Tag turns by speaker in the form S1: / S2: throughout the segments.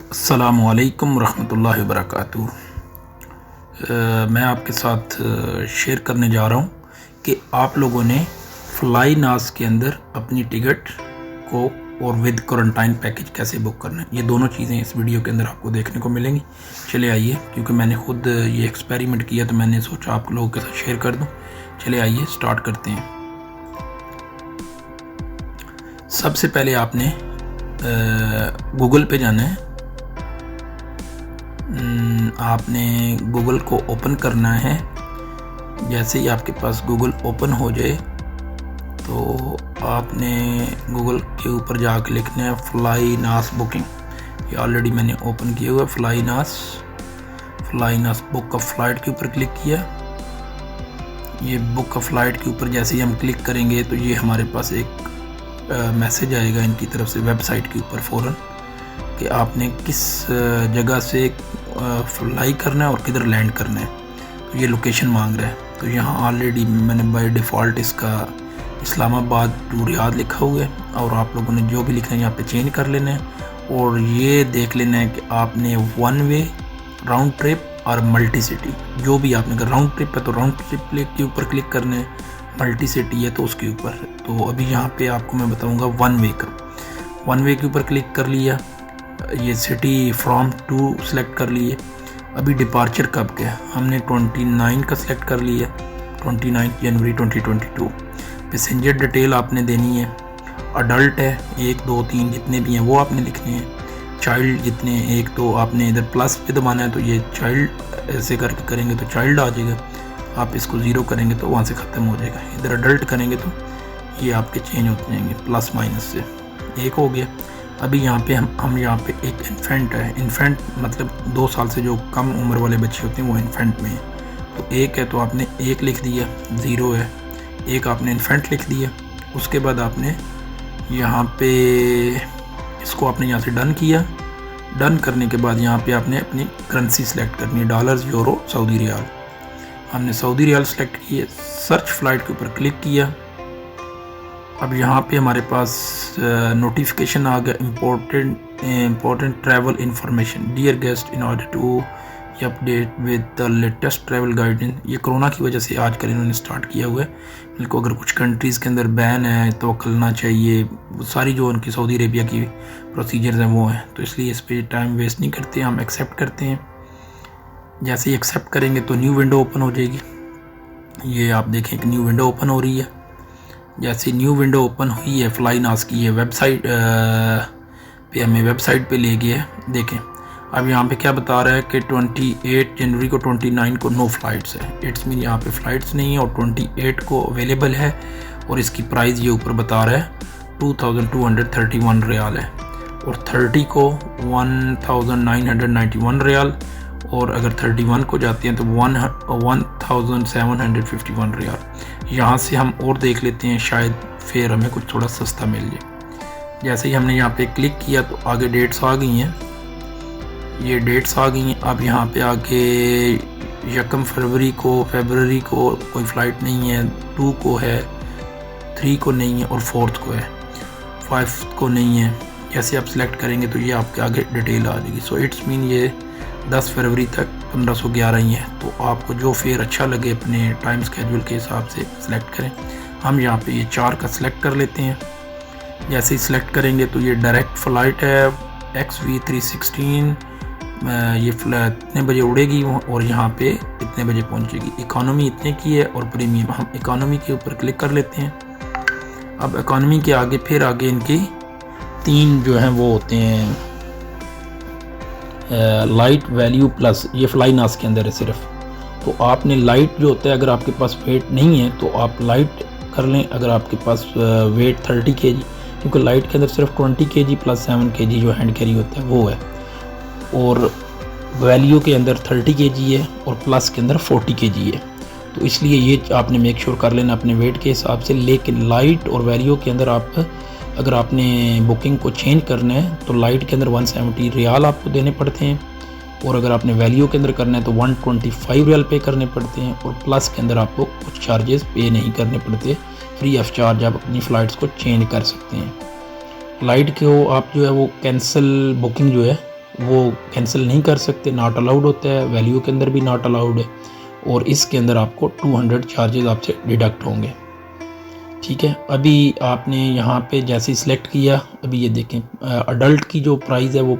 S1: अस्सलामुअलैकुम रहमतुल्लाहि वबरकातुहू। मैं आपके साथ शेयर करने जा रहा हूँ कि आप लोगों ने फ्लाई नास के अंदर अपनी टिकट को और विद क्वारंटाइन पैकेज कैसे बुक करना है। ये दोनों चीज़ें इस वीडियो के अंदर आपको देखने को मिलेंगी। चले आइए, क्योंकि मैंने खुद ये एक्सपेरिमेंट किया तो मैंने सोचा आप लोगों के साथ शेयर कर दूँ। चले आइए स्टार्ट करते हैं। सबसे पहले आपने गूगल पे जाना है। आपने गूगल को ओपन करना है। जैसे ही आपके पास गूगल ओपन हो जाए तो आपने गूगल के ऊपर जाकर लिखना है फ्लाई नास बुकिंग। ये ऑलरेडी मैंने ओपन किया हुआ है। फ्लाई नास बुक ऑफ फ्लाइट के ऊपर क्लिक किया। ये बुक ऑफ फ्लाइट के ऊपर जैसे ही हम क्लिक करेंगे तो ये हमारे पास एक मैसेज आएगा इनकी तरफ से वेबसाइट के ऊपर फ़ौरन कि आपने किस जगह से फ्लाई करना है और किधर लैंड करना है। तो ये लोकेशन मांग रहा है। तो यहाँ ऑलरेडी मैंने बाय डिफ़ॉल्ट इसका इस्लामाबाद टू रियाद लिखा हुआ है, और आप लोगों ने जो भी लिखना है यहाँ पे चेंज कर लेना है। और ये देख लेना है कि आपने वन वे, राउंड ट्रिप और मल्टी सिटी, जो भी आपने, अगर राउंड ट्रिप है तो राउंड ट्रिप के ऊपर क्लिक करना है, मल्टी सिटी है तो उसके ऊपर। तो अभी यहाँ पे आपको मैं बताऊँगा वन वे के ऊपर क्लिक कर लिया। ये सिटी फ्रॉम टू सेलेक्ट कर लिए। अभी डिपार्चर कब के, हमने 29 का सिलेक्ट कर लिया, 29 जनवरी 2022। पैसेंजर डिटेल आपने देनी है। अडल्ट है 1 2 3 जितने भी हैं वो आपने लिखने हैं। चाइल्ड जितने, एक तो आपने इधर प्लस पे दबाना है तो ये चाइल्ड ऐसे करके करेंगे तो चाइल्ड आ जाएगा। आप इसको 0 करेंगे तो वहाँ से ख़त्म हो जाएगा। इधर अडल्ट करेंगे तो ये आपके चेंज होते जाएंगे प्लस माइनस से। एक हो गया। अभी यहाँ पे हम यहाँ पे एक इन्फेंट है। इन्फेंट मतलब 2 साल से जो कम उम्र वाले बच्चे होते हैं वो इन्फेंट में है। तो एक है तो आपने 1 लिख दिया, 0 है, एक आपने इन्फेंट लिख दिया। उसके बाद आपने यहाँ पे इसको आपने यहाँ से डन किया। डन करने के बाद यहाँ पे आपने अपनी करेंसी सेलेक्ट करनी है, डॉलर्स, यूरो, सऊदी रियाल। हमने सऊदी रियाल सेलेक्ट किए। सर्च फ्लाइट के ऊपर क्लिक किया। अब यहाँ पे हमारे पास नोटिफिकेशन आ गया, important travel information, dear guest, in order to update with the latest travel guidance. ये कोरोना की वजह से आजकल इन्होंने स्टार्ट किया हुआ है। बिल्कुल अगर कुछ कंट्रीज़ के अंदर बैन है तो करना चाहिए। सारी जो उनकी सऊदी अरेबिया की प्रोसीजर्स हैं वो हैं, तो इसलिए इस पर टाइम वेस्ट नहीं करते, हम एक्सेप्ट करते हैं। जैसे ही एक्सेप्ट करेंगे तो न्यू विंडो ओपन हो जाएगी। ये आप देखें कि न्यू विंडो ओपन हो रही है। जैसे न्यू विंडो ओपन हुई है फ्लाई नास की, ये वेबसाइट पे हमें वेबसाइट पे ले गया है। देखें अब यहाँ पे क्या बता रहा है कि 28 जनवरी को 29 को नो फ्लाइट्स है। इट्स मीन यहाँ पे फ़्लाइट्स नहीं है, और 28 को अवेलेबल है। और इसकी प्राइस ये ऊपर बता रहा है 2231 रियाल है, और 30 को 1991 रियाल, और अगर 31 को जाते हैं तो 1751 रियाल। यहाँ से हम और देख लेते हैं, शायद फेयर हमें कुछ थोड़ा सस्ता मिल जाए। जैसे ही हमने यहाँ पे क्लिक किया तो आगे डेट्स आ गई हैं। ये डेट्स आ गई हैं। अब यहाँ पे आगे 1 फरवरी को कोई फ़्लाइट नहीं है, 2 को है, 3 को नहीं है, और 4th को है, 5 को नहीं है। जैसे आप सिलेक्ट करेंगे तो ये आपके आगे डिटेल आ जाएगी। सो इट्स मीन ये 10 फरवरी तक 1511 ही है। तो आपको जो फेयर अच्छा लगे अपने टाइम स्केड्यूल के हिसाब से सिलेक्ट करें। हम यहाँ पे ये 4 का सिलेक्ट कर लेते हैं। जैसे ही सिलेक्ट करेंगे तो ये डायरेक्ट फ़्लाइट है XV316। ये फ्लाइट इतने बजे उड़ेगी और यहाँ पे इतने बजे पहुँचेगी। इकॉनमी इतने की है और प्रीमियम, हम इकॉनमी के ऊपर क्लिक कर लेते हैं। अब इकॉनमी के आगे फिर आगे इनकी 3 जो हैं वो होते हैं, लाइट, वैल्यू, प्लस। ये फ्लाई नास के अंदर है सिर्फ। तो आपने लाइट जो होता है, अगर आपके पास वेट नहीं है तो आप लाइट कर लें। अगर आपके पास वेट 30 kg, क्योंकि लाइट के अंदर सिर्फ 20 kg प्लस 7 kg जो हैंड कैरी होता है वो है, और वैल्यू के अंदर 30 kg है और प्लस के अंदर 40 kg है। तो इसलिए ये आपने मेक श्योर कर लेना अपने वेट के हिसाब से। लेकिन लाइट और वैल्यू के अंदर आप, अगर आपने बुकिंग को चेंज करना है तो लाइट के अंदर 170 रियाल आपको देने पड़ते हैं, और अगर आपने वैल्यू के अंदर करना है तो 125 रियाल पे करने पड़ते हैं, और प्लस के अंदर आपको कुछ चार्जेस पे नहीं करने पड़ते, फ्री ऑफ चार्ज आप अपनी फ़्लाइट्स को चेंज कर सकते हैं। फ़्लाइट को आप जो है वो कैंसिल बुकिंग जो है वो कैंसिल नहीं कर सकते, नॉट अलाउड होता है, वैल्यू के अंदर भी नॉट अलाउड है, और इसके अंदर आपको 200 चार्जेस आपसे डिडक्ट होंगे। ठीक है, अभी आपने यहाँ पे जैसे ही सिलेक्ट किया, अभी ये देखें अडल्ट की जो प्राइस है वो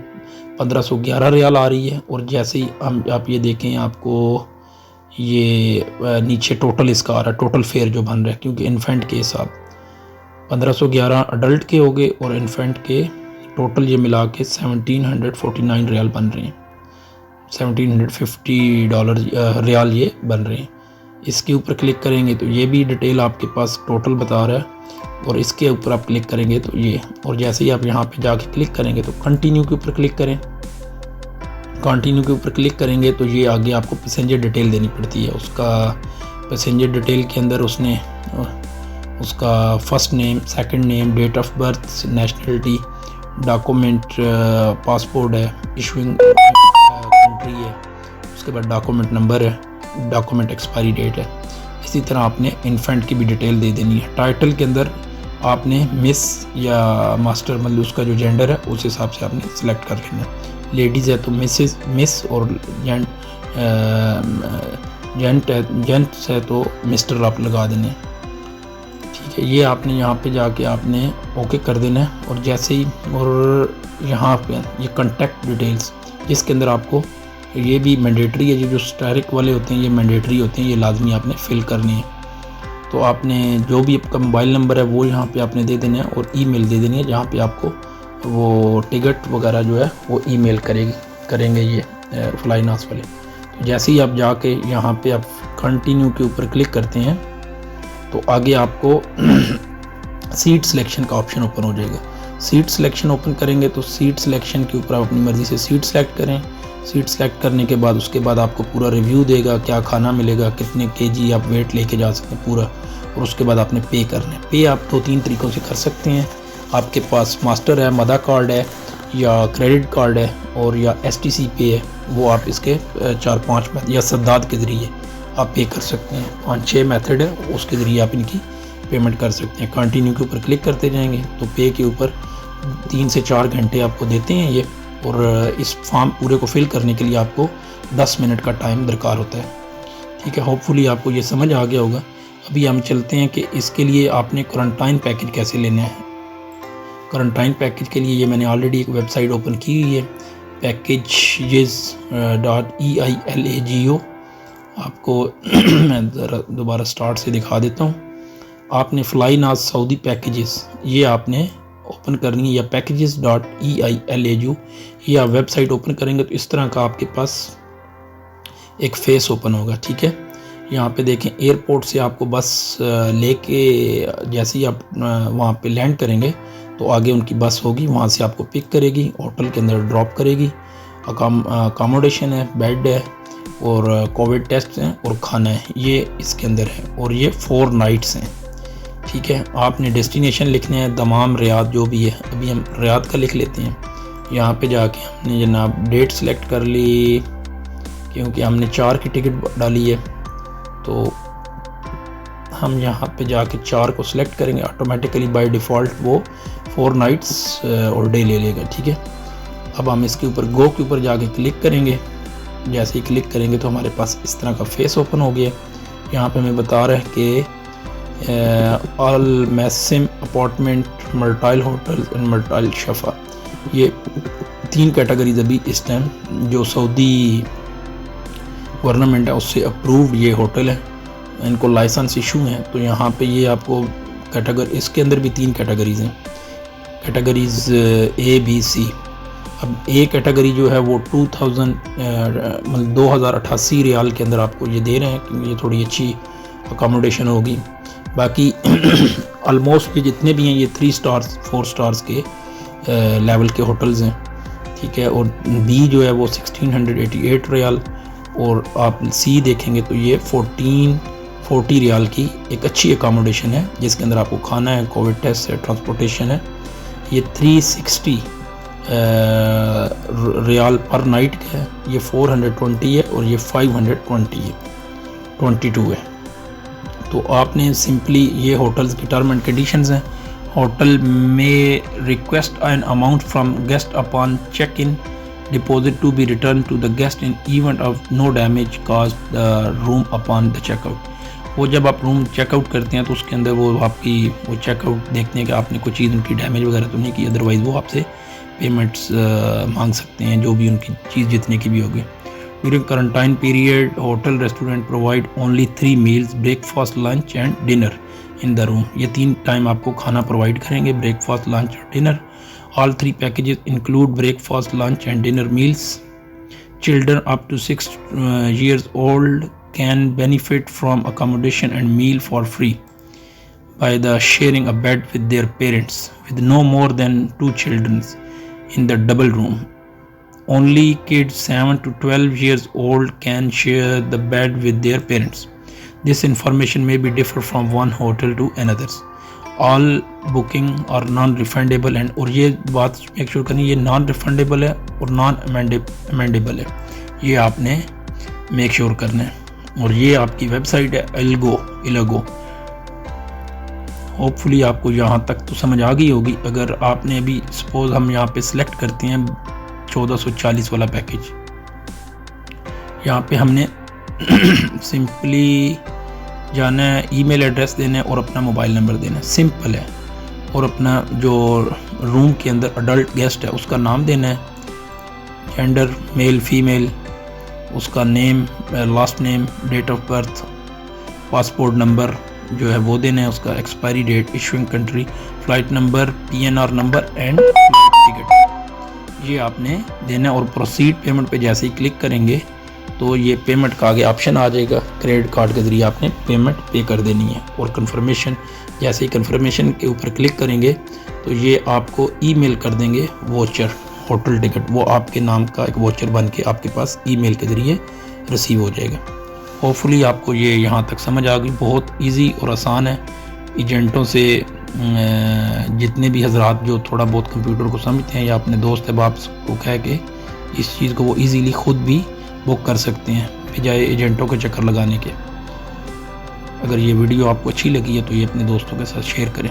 S1: 1511 रियाल आ रही है, और जैसे ही आप ये देखें आपको ये नीचे टोटल इसका आ रहा है, टोटल फेयर जो बन रहा है, क्योंकि इन्फेंट के हिसाब 1511 अडल्ट के हो गए और इन्फेंट के टोटल ये मिला के 1749 रियाल बन रहे हैं, $1750 रियाल ये बन रहे हैं। इसके ऊपर क्लिक करेंगे तो ये भी डिटेल आपके पास टोटल बता रहा है, और इसके ऊपर आप क्लिक करेंगे तो ये, और जैसे ही आप यहाँ पे जाके क्लिक करेंगे तो कंटिन्यू के ऊपर क्लिक करें। कंटिन्यू के ऊपर क्लिक करेंगे तो ये आगे आपको पैसेंजर डिटेल देनी पड़ती है। उसका पैसेंजर डिटेल के अंदर उसने उसका first name, second name, date of birth, nationality, document, passport है, इशूइंग कंट्री है, उसके बाद डॉक्यूमेंट नंबर है, डॉक्यूमेंट एक्सपायरी डेट है। इसी तरह आपने इन्फेंट की भी डिटेल दे देनी है। टाइटल के अंदर आपने मिस या मास्टर, मतलब उसका जो जेंडर है उस हिसाब से आपने सेलेक्ट कर लेना है। लेडीज़ है तो मिस, और जेंट्स है तो मिस्टर आप लगा देने। ठीक है, ये आपने यहाँ पे जाके आपने ओके कर देना है। और जैसे ही, और यहाँ पे ये कॉन्टैक्ट डिटेल्स, जिसके अंदर आपको ये भी मैंडेटरी है, जो स्टैरिक वाले होते हैं ये मैंडेटरी होते हैं, ये लाजमी आपने फिल करनी है। तो आपने जो भी आपका मोबाइल नंबर है वो यहाँ पे आपने दे देना है, और ईमेल दे देनी है जहाँ पे आपको वो टिकट वगैरह जो है वो ईमेल करेंगे ये फ्लाइनास वाले। तो जैसे ही आप जाके यहाँ पे आप कंटिन्यू के ऊपर क्लिक करते हैं तो आगे आपको सीट सिलेक्शन का ऑप्शन ओपन हो जाएगा। सीट सिलेक्शन ओपन करेंगे तो सीट सिलेक्शन के ऊपर आप अपनी मर्ज़ी से सीट सेलेक्ट करें। सीट सेलेक्ट करने के बाद उसके बाद आपको पूरा रिव्यू देगा, क्या खाना मिलेगा, कितने केजी आप वेट लेके जा सकते हैं पूरा, और उसके बाद आपने पे करना है। पे आप 2-3 तरीक़ों से कर सकते हैं। आपके पास मास्टर है, मदा कार्ड है, या क्रेडिट कार्ड है, और या STC पे है, वो आप इसके 4-5 या सद्दाद के ज़रिए आप पे कर सकते हैं। 5-6 मेथड है, उसके ज़रिए आप इनकी पेमेंट कर सकते हैं। कंटिन्यू के ऊपर क्लिक करते जाएंगे तो पे के ऊपर 3 से 4 घंटे आपको देते हैं ये, और इस फॉर्म पूरे को फिल करने के लिए आपको 10 मिनट का टाइम दरकार होता है। ठीक है, होपफुली आपको ये समझ आ गया होगा। अभी हम चलते हैं कि इसके लिए आपने क्वारंटाइन पैकेज कैसे लेना है। क्वारंटाइन पैकेज के लिए ये मैंने ऑलरेडी एक वेबसाइट ओपन की हुई है, packages.eilago। आपको मैं ज़रा दोबारा स्टार्ट से दिखा देता हूँ। आपने फ्लाइनास सऊदी पैकेजेस ये आपने ओपन करनी है, या packages.eilago ये आप वेबसाइट ओपन करेंगे तो इस तरह का आपके पास एक फेस ओपन होगा। ठीक है, यहाँ पे देखें एयरपोर्ट से आपको बस लेके जैसे ही आप वहाँ पे लैंड करेंगे तो आगे उनकी बस होगी, वहाँ से आपको पिक करेगी, होटल के अंदर ड्रॉप करेगी। अकामोडेशन है, बेड है, और कोविड टेस्ट हैं, और खाना है, ये इसके अंदर है, और ये 4 नाइट्स हैं। ठीक है, आपने डेस्टिनेशन लिखने हैं दमाम, रियाद जो भी है। अभी हम रियाद का लिख लेते हैं। यहाँ पे जाके हमने जनाब डेट सेलेक्ट कर ली, क्योंकि हमने 4 की टिकट डाली है, तो हम यहाँ पे जाके 4 को सिलेक्ट करेंगे। ऑटोमेटिकली बाय डिफ़ॉल्ट वो 4 नाइट्स और डे ले लेगा। ठीक है, अब हम इसके ऊपर गो के ऊपर जाके क्लिक करेंगे। जैसे ही क्लिक करेंगे तो हमारे पास इस तरह का फेस ओपन हो गया। यहाँ पे हमें बता रहा है कि ऑल मैसिम अपार्टमेंट, मर्टाइल होटल एंड मर्टाइल शफा, ये 3 कैटेगरीज अभी इस टाइम जो सऊदी गवर्नमेंट है उससे अप्रूव्ड ये होटल है, इनको लाइसेंस इशू हैं। तो यहाँ पे ये आपको कैटेगरी, इसके अंदर भी 3 कैटेगरीज हैं, कैटेगरीज A, B, C। अब A कैटेगरी जो है वो 2088 रियाल के अंदर आपको ये दे रहे हैं, क्योंकि ये थोड़ी अच्छी अकोमोडेशन होगी। बाकी ऑलमोस्ट ये जितने भी हैं ये 3 स्टार्स 4 स्टार्स के लेवल के होटल्स हैं। ठीक है, और B जो है वो 1688 रियाल, और आप C देखेंगे तो ये 1440 रियाल की एक अच्छी अकोमोडेशन है, जिसके अंदर आपको खाना है, कोविड टेस्ट है, ट्रांसपोर्टेशन है। ये 360 रियाल पर नाइट का है, ये 420 है, और ये 520 है, 22 है। तो आपने सिंपली ये होटल्स की टर्म एंड कंडीशंस हैं। होटल में request an amount from guest upon check in deposit to be returned to the guest in event of no damage caused the room upon the checkout। वो जब आप room checkout करते हैं तो उसके अंदर वो आपकी वो चेकआउट देखते हैं कि आपने कोई चीज़ उनकी डैमेज वगैरह तो नहीं की, अदरवाइज़ वो आपसे पेमेंट्स मांग सकते हैं, जो भी उनकी चीज़ जितने की भी होगी। During quarantine period hotel restaurant provide only 3 meals, breakfast, lunch and dinner in the room. ये 3 टाइम आपको खाना प्रोवाइड करेंगे, ब्रेकफास्ट, लंच और dinner. All 3 packages include breakfast, lunch and dinner meals. Children up to 6 years old can benefit from accommodation and meal for free by the sharing a bed with their parents, with no more than 2 children in the double room. Only kids 7 to 12 years old can share the bed with their parents. This information may be differ from one hotel to another. All booking और non refundable and, और ये बात make sure करनी, ये non refundable है और non amendable है, ये आपने मेक श्योर करना है। और ये आपकी वेबसाइट है इलागो। होपफुली आपको यहाँ तक तो समझ आ गई होगी। अगर आपने अभी सपोज हम यहाँ पे सिलेक्ट करते हैं 1440 वाला पैकेज, यहाँ पे हमने सिंपली जाना है, ईमेल एड्रेस देना है और अपना मोबाइल नंबर देना है, सिंपल है। और अपना जो रूम के अंदर अडल्ट गेस्ट है उसका नाम देना है, जेंडर मेल फीमेल, उसका name, last name, date of birth, passport number जो है वो देना है, उसका expiry date, issuing country, flight number, PNR number and flight ticket, ये आपने देना है। और प्रोसीड पेमेंट पे जैसे ही क्लिक करेंगे तो ये पेमेंट का आगे ऑप्शन आ जाएगा, क्रेडिट कार्ड के ज़रिए आपने पेमेंट पे कर देनी है। और कंफर्मेशन, जैसे ही कंफर्मेशन के ऊपर क्लिक करेंगे तो ये आपको ईमेल कर देंगे वोचर, होटल टिकट, वो आपके नाम का एक वोचर बन के आपके पास ईमेल के ज़रिए रिसीव हो जाएगा। होपफुली आपको ये यहाँ तक समझ आ गई। बहुत ईजी और आसान है। एजेंटों से जितने भी हजरात जो थोड़ा बहुत कंप्यूटर को समझते हैं या अपने दोस्त अहबाब को कह के इस चीज़ को वो ईजीली ख़ुद भी बुक कर सकते हैं बजाय एजेंटों के चक्कर लगाने के। अगर ये वीडियो आपको अच्छी लगी है तो ये अपने दोस्तों के साथ शेयर करें।